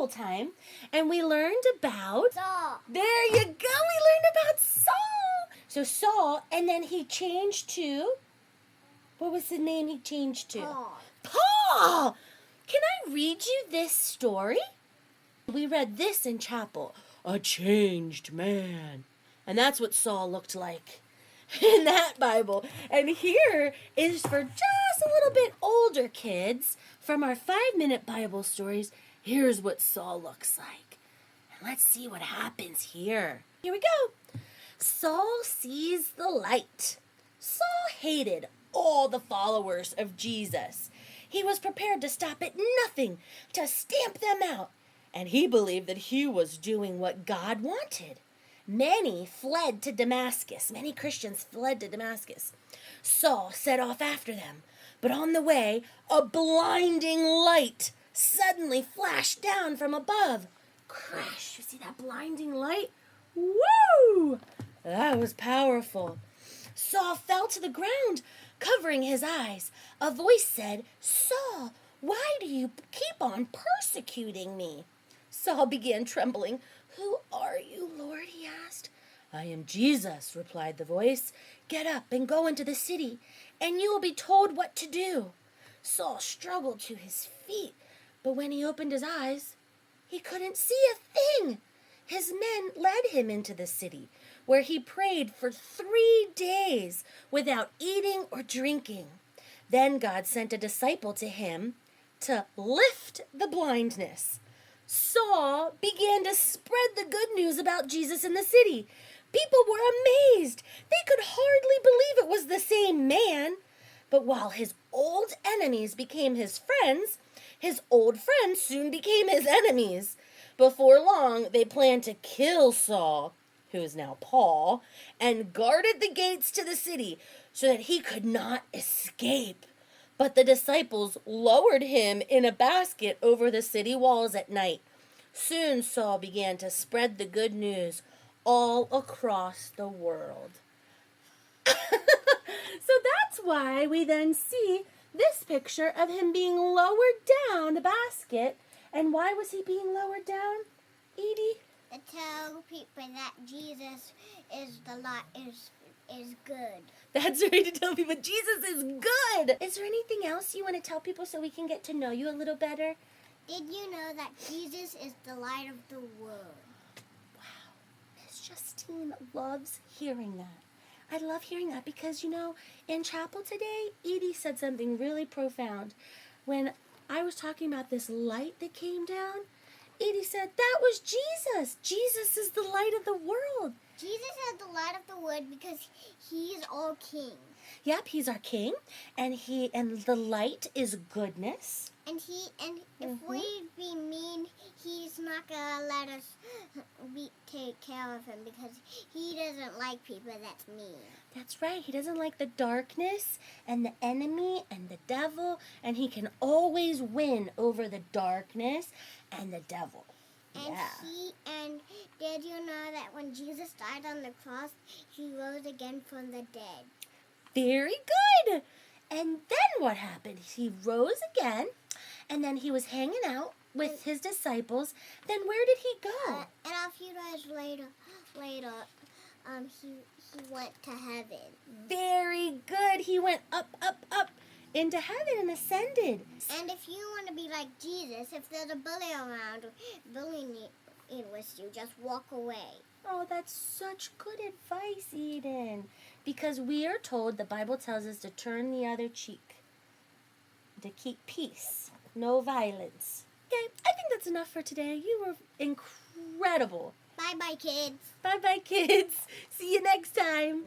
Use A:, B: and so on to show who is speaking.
A: time, and we learned about
B: Saul.
A: There you go. We learned about Saul. So Saul, and then he changed to, what was the name he changed to? Paul. Can I read you this story? We read this in chapel. A changed man. And that's what Saul looked like in that Bible. And here is for just a little bit older kids from our 5-minute Bible stories. Here's what Saul looks like. And let's see what happens here. Here we go. Saul sees the light. Saul hated all the followers of Jesus. He was prepared to stop at nothing to stamp them out. And he believed that he was doing what God wanted. Many fled to Damascus. Many Christians fled to Damascus. Saul set off after them. But on the way, a blinding light suddenly flashed down from above. Crash! You see that blinding light? Woo! That was powerful. Saul fell to the ground, covering his eyes. A voice said, "Saul, why do you keep on persecuting me?" Saul began trembling. "Who are you, Lord?" he asked. "I am Jesus," replied the voice. "Get up and go into the city, and you will be told what to do." Saul struggled to his feet, but when he opened his eyes, he couldn't see a thing. His men led him into the city, where he prayed for 3 days without eating or drinking. Then God sent a disciple to him to lift the blindness. Saul began to spread the good news about Jesus in the city. People were amazed. They could hardly believe it was the same man. But while his old enemies became his friends, his old friends soon became his enemies. Before long, they planned to kill Saul, who is now Paul, and guarded the gates to the city so that he could not escape. But the disciples lowered him in a basket over the city walls at night. Soon Saul began to spread the good news all across the world. So that's why we then see this picture of him being lowered down the basket. And why was he being lowered down, Edie?
B: To tell people that Jesus is the light, is good.
A: That's right, to tell people Jesus is good. Is there anything else you want to tell people so we can get to know you a little better?
B: Did you know that Jesus is the light of the world?
A: Wow, Miss Justine loves hearing that. I love hearing that because, in chapel today, Edie said something really profound. When I was talking about this light that came down, Edie said, that was Jesus. Jesus is the light of the world.
B: Jesus is the light of the world because he is our king.
A: Yep, he's our king, and the light is goodness.
B: And if we be mean, he's not gonna let us take care of him because he doesn't like people that's mean.
A: That's right. He doesn't like the darkness and the enemy and the devil, and he can always win over the darkness and the devil.
B: And did you know that when Jesus died on the cross, he rose again from the dead?
A: Very good. And then what happened? He rose again, and then he was hanging out with his disciples. Then where did he go?
B: And a few days later, he went to heaven.
A: Very good. He went up into heaven and ascended.
B: And if you want to be like Jesus, if there's a bully around bullying you with you, just walk away.
A: Oh, that's such good advice, Eden. Because we are told, the Bible tells us to turn the other cheek, to keep peace, no violence. Okay, I think that's enough for today. You were incredible.
B: Bye-bye, kids.
A: Bye-bye, kids. See you next time.